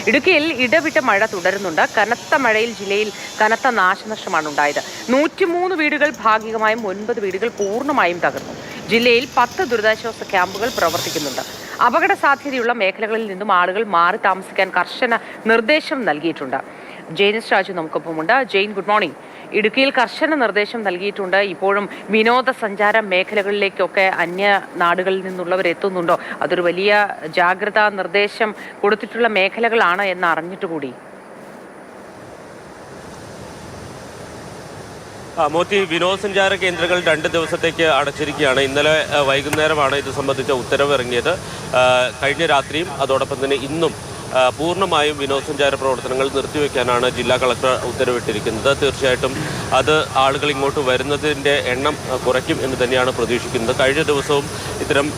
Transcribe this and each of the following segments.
ഇടുക്കിയിൽ ഇടവിട്ട മഴ തുടരുന്നുണ്ട്. കനത്ത മഴയിൽ ജില്ലയിൽ കനത്ത നാശനഷ്ടമാണ് ഉണ്ടായത്. 103 വീടുകൾ ഭാഗികമായും 9 വീടുകൾ പൂർണ്ണമായും തകർന്നു. ജില്ലയിൽ 10 ദുരിതാശ്വാസ ക്യാമ്പുകൾ പ്രവർത്തിക്കുന്നുണ്ട്. അപകട സാധ്യതയുള്ള മേഖലകളിൽ നിന്നും ആളുകൾ മാറി താമസിക്കാൻ കർശന നിർദ്ദേശം നൽകിയിട്ടുണ്ട്. ജെയിനിസ് രാജു നമുക്കൊപ്പമുണ്ട്. Jain, good morning. ഇടുക്കിയിൽ കർശന നിർദ്ദേശം നൽകിയിട്ടുണ്ട്. ഇപ്പോഴും വിനോദസഞ്ചാര മേഖലകളിലേക്കൊക്കെ അന്യ നാടുകളിൽ നിന്നുള്ളവർ എത്തുന്നുണ്ടോ? അതൊരു വലിയ ജാഗ്രതാ നിർദ്ദേശം കൊടുത്തിട്ടുള്ള മേഖലകളാണ് എന്ന് അറിഞ്ഞിട്ട് കൂടി. മോത്തി, വിനോദസഞ്ചാര കേന്ദ്രങ്ങൾ 2 ദിവസത്തേക്ക് അടച്ചിരിക്കുകയാണ്. ഇന്നലെ വൈകുന്നേരമാണ് ഇത് സംബന്ധിച്ച ഉത്തരവ് ഇറങ്ങിയത്. കഴിഞ്ഞ രാത്രിയും അതോടൊപ്പം തന്നെ ഇന്നും പൂർണ്ണമായും വിനോദസഞ്ചാര പ്രവർത്തനങ്ങൾ നിർത്തിവെക്കാനാണ് ജില്ലാ കളക്ടർ ഉത്തരവിട്ടിരിക്കുന്നത്. തീർച്ചയായിട്ടും അത് ആളുകൾ ഇങ്ങോട്ട് വരുന്നതിൻ്റെ എണ്ണം കുറയ്ക്കും എന്ന് തന്നെയാണ് പ്രതീക്ഷിക്കുന്നത്. കഴിഞ്ഞ ദിവസവും ഇത്തരം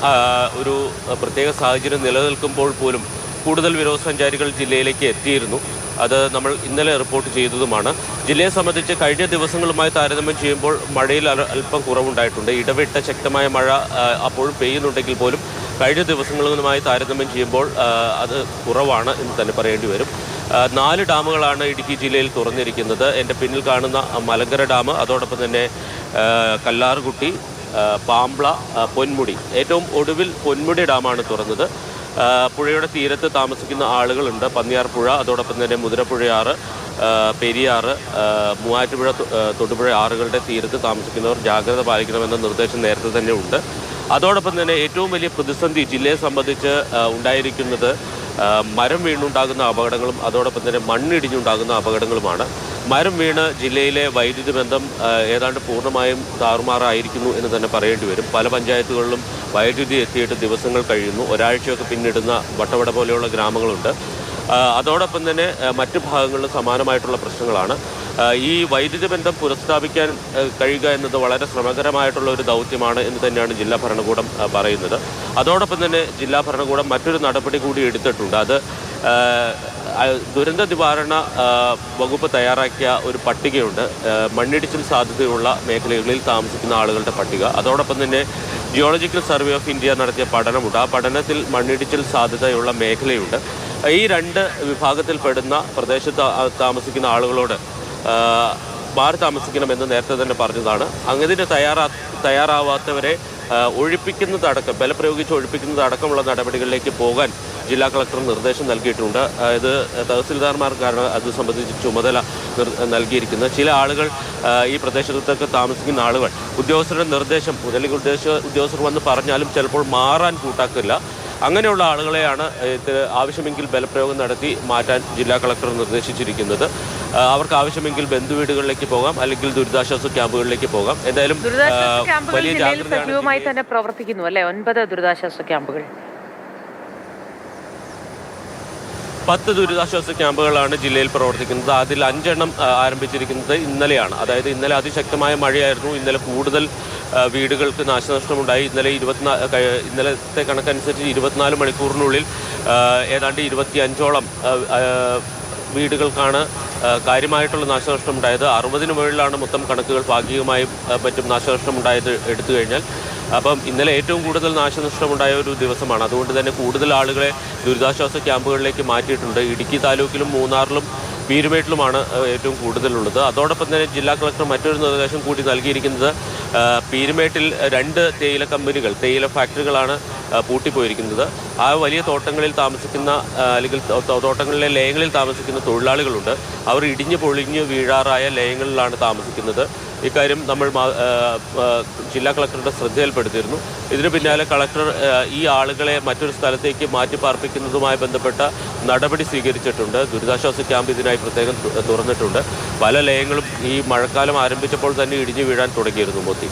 ഒരു പ്രത്യേക സാഹചര്യം നിലനിൽക്കുമ്പോൾ പോലും കൂടുതൽ വിനോദസഞ്ചാരികൾ ജില്ലയിലേക്ക് എത്തിയിരുന്നു. അത് നമ്മൾ ഇന്നലെ റിപ്പോർട്ട് ചെയ്തതുമാണ്. ജില്ലയെ സംബന്ധിച്ച് കഴിഞ്ഞ ദിവസങ്ങളുമായി താരതമ്യം ചെയ്യുമ്പോൾ മഴയിൽ അല്പം കുറവുണ്ടായിട്ടുണ്ട്. ഇടവിട്ട ശക്തമായ മഴ അപ്പോഴും പെയ്യുന്നുണ്ടെങ്കിൽ പോലും കഴിഞ്ഞ ദിവസങ്ങളുമായി താരതമ്യം ചെയ്യുമ്പോൾ അത് കുറവാണ് എന്ന് തന്നെ പറയേണ്ടി വരും. 4 ഡാമുകളാണ് ഇടുക്കി ജില്ലയിൽ തുറന്നിരിക്കുന്നത്. എൻ്റെ പിന്നിൽ കാണുന്ന മലങ്കര ഡാം, അതോടൊപ്പം തന്നെ കല്ലാർകുട്ടി, പാംബ്ള, പൊന്മുടി. ഏറ്റവും ഒടുവിൽ പൊന്മുടി ഡാമാണ് തുറന്നത്. പുഴയുടെ തീരത്ത് താമസിക്കുന്ന ആളുകളുണ്ട്. പന്നിയാർ പുഴ, അതോടൊപ്പം തന്നെ മുതിരപ്പുഴയാറ്, പെരിയാറ്, മൂവാറ്റുപുഴ, തൊടുപുഴ ആറുകളുടെ തീരത്ത് താമസിക്കുന്നവർ ജാഗ്രത പാലിക്കണമെന്ന നിർദ്ദേശം നേരത്തെ തന്നെ ഉണ്ട്. അതോടൊപ്പം തന്നെ ഏറ്റവും വലിയ പ്രതിസന്ധി ജില്ലയെ സംബന്ധിച്ച് ഉണ്ടായിരിക്കുന്നത് മരം വീണുണ്ടാകുന്ന അപകടങ്ങളും അതോടൊപ്പം തന്നെ മണ്ണിടിഞ്ഞുണ്ടാകുന്ന അപകടങ്ങളുമാണ്. മരം വീണ് ജില്ലയിലെ വൈദ്യുതി ബന്ധം ഏതാണ്ട് പൂർണ്ണമായും താറുമാറായിരിക്കുന്നു എന്ന് തന്നെ പറയേണ്ടി വരും. പല പഞ്ചായത്തുകളിലും വൈദ്യുതി എത്തിയിട്ട് ദിവസങ്ങൾ കഴിയുന്നു. ഒരാഴ്ചയൊക്കെ പിന്നിടുന്ന വട്ടവട പോലെയുള്ള ഗ്രാമങ്ങളുണ്ട്. അതോടൊപ്പം തന്നെ മറ്റു ഭാഗങ്ങളിലും സമാനമായിട്ടുള്ള പ്രശ്നങ്ങളാണ്. ഈ വൈദ്യുതി ബന്ധം പുനഃസ്ഥാപിക്കാൻ കഴിയുക എന്നത് വളരെ ശ്രമകരമായിട്ടുള്ള ഒരു ദൗത്യമാണ് എന്ന് തന്നെയാണ് ജില്ലാ ഭരണകൂടം പറയുന്നത്. അതോടൊപ്പം തന്നെ ജില്ലാ ഭരണകൂടം മറ്റൊരു നടപടി കൂടി എടുത്തിട്ടുണ്ട്. അത് ദുരന്ത നിവാരണ വകുപ്പ് തയ്യാറാക്കിയ ഒരു പട്ടികയുണ്ട്. മണ്ണിടിച്ചിൽ സാധ്യതയുള്ള മേഖലകളിൽ താമസിക്കുന്ന ആളുകളുടെ പട്ടിക. അതോടൊപ്പം തന്നെ ജിയോളജിക്കൽ സർവേ ഓഫ് ഇന്ത്യ നടത്തിയ പഠനമുണ്ട്. ആ പഠനത്തിൽ മണ്ണിടിച്ചിൽ സാധ്യതയുള്ള മേഖലയുണ്ട്. ഈ 2 വിഭാഗത്തിൽപ്പെടുന്ന പ്രദേശത്ത് താമസിക്കുന്ന ആളുകളോട് മാറി താമസിക്കണമെന്ന് നേരത്തെ തന്നെ പറഞ്ഞതാണ്. അങ്ങനെ തയ്യാറാവാത്തവരെ ഒഴിപ്പിക്കുന്നതടക്കം, ബലപ്രയോഗിച്ച് ഒഴിപ്പിക്കുന്നതടക്കമുള്ള നടപടികളിലേക്ക് പോകാൻ ജില്ലാ കളക്ടർ നിർദ്ദേശം നൽകിയിട്ടുണ്ട്. ഇത് തഹസിൽദാർമാർക്കാണ് അത് സംബന്ധിച്ച് ചുമതല നൽകിയിരിക്കുന്നത്. ചില ആളുകൾ, ഈ പ്രദേശത്തൊക്കെ താമസിക്കുന്ന ആളുകൾ ഉദ്യോഗസ്ഥരുടെ നിർദ്ദേശം അല്ലെങ്കിൽ ഉദ്യോഗസ്ഥർ വന്ന് പറഞ്ഞാലും ചിലപ്പോൾ മാറാൻ കൂട്ടാക്കില്ല. അങ്ങനെയുള്ള ആളുകളെയാണ് ആവശ്യമെങ്കിൽ ബലപ്രയോഗം നടത്തി മാറ്റാൻ ജില്ലാ കളക്ടർ നിർദ്ദേശിച്ചിരിക്കുന്നത്. അവർക്ക് ആവശ്യമെങ്കിൽ ബന്ധുവീടുകളിലേക്ക് പോകാം, അല്ലെങ്കിൽ ദുരിതാശ്വാസ ക്യാമ്പുകളിലേക്ക് പോകാം. എന്തായാലും വലിയ ജാഗ്രതയായി തന്നെ പ്രവർത്തിക്കുന്നു അല്ലേ? 9 ദുരിതാശ്വാസ ക്യാമ്പുകൾ, 10 ദുരിതാശ്വാസ ക്യാമ്പുകളാണ് ജില്ലയിൽ പ്രവർത്തിക്കുന്നത്. അതിൽ 5 എണ്ണം ആരംഭിച്ചിരിക്കുന്നത് ഇന്നലെയാണ്. അതായത് ഇന്നലെ അതിശക്തമായ മഴയായിരുന്നു. ഇന്നലെ കൂടുതൽ വീടുകൾക്ക് നാശനഷ്ടമുണ്ടായി. ഇന്നലത്തെ കണക്കനുസരിച്ച് 24 മണിക്കൂറിനുള്ളിൽ ഏതാണ്ട് 25ഓളം വീടുകൾക്കാണ് കാര്യമായിട്ടുള്ള നാശനഷ്ടമുണ്ടായത്. 60-ന് മുകളിലാണ് മൊത്തം കണക്കുകൾ. ഭാഗികമായും മറ്റും നാശനഷ്ടമുണ്ടായത് എടുത്തു കഴിഞ്ഞാൽ. അപ്പം ഇന്നലെ ഏറ്റവും കൂടുതൽ നാശനഷ്ടമുണ്ടായ ഒരു ദിവസമാണ്. അതുകൊണ്ട് തന്നെ കൂടുതൽ ആളുകളെ ദുരിതാശ്വാസ ക്യാമ്പുകളിലേക്ക് മാറ്റിയിട്ടുണ്ട്. ഇടുക്കി താലൂക്കിലും മൂന്നാറിലും പീരുമേട്ടിലുമാണ് ഏറ്റവും കൂടുതലുള്ളത്. അതോടൊപ്പം തന്നെ ജില്ലാ കളക്ടർ മറ്റൊരു നിർദ്ദേശം കൂടി നൽകിയിരിക്കുന്നത്, പീരുമേട്ടിൽ 2 തേയില കമ്പനികൾ, തേയില ഫാക്ടറികളാണ് പൂട്ടിപ്പോയിരിക്കുന്നത്. ആ വലിയ തോട്ടങ്ങളിൽ താമസിക്കുന്ന അല്ലെങ്കിൽ തോട്ടങ്ങളിലെ ലയങ്ങളിൽ താമസിക്കുന്ന തൊഴിലാളികളുണ്ട്. അവർ ഇടിഞ്ഞു പൊളിഞ്ഞു വീഴാറായ ലയങ്ങളിലാണ് താമസിക്കുന്നത്. ഇക്കാര്യം നമ്മൾ ജില്ലാ കളക്ടറുടെ ശ്രദ്ധയിൽപ്പെടുത്തിയിരുന്നു. ഇതിനു പിന്നാലെ കളക്ടർ ഈ ആളുകളെ മറ്റൊരു സ്ഥലത്തേക്ക് മാറ്റി പാർപ്പിക്കുന്നതുമായി ബന്ധപ്പെട്ട നടപടി സ്വീകരിച്ചിട്ടുണ്ട്. ദുരിതാശ്വാസ ക്യാമ്പ് ഇതിനായി പ്രത്യേകം തുറന്നിട്ടുണ്ട്. പല ലയങ്ങളും ഈ മഴക്കാലം ആരംഭിച്ചപ്പോൾ തന്നെ ഇടിഞ്ഞു വീഴാൻ തുടങ്ങിയിരുന്നു. മോത്തി.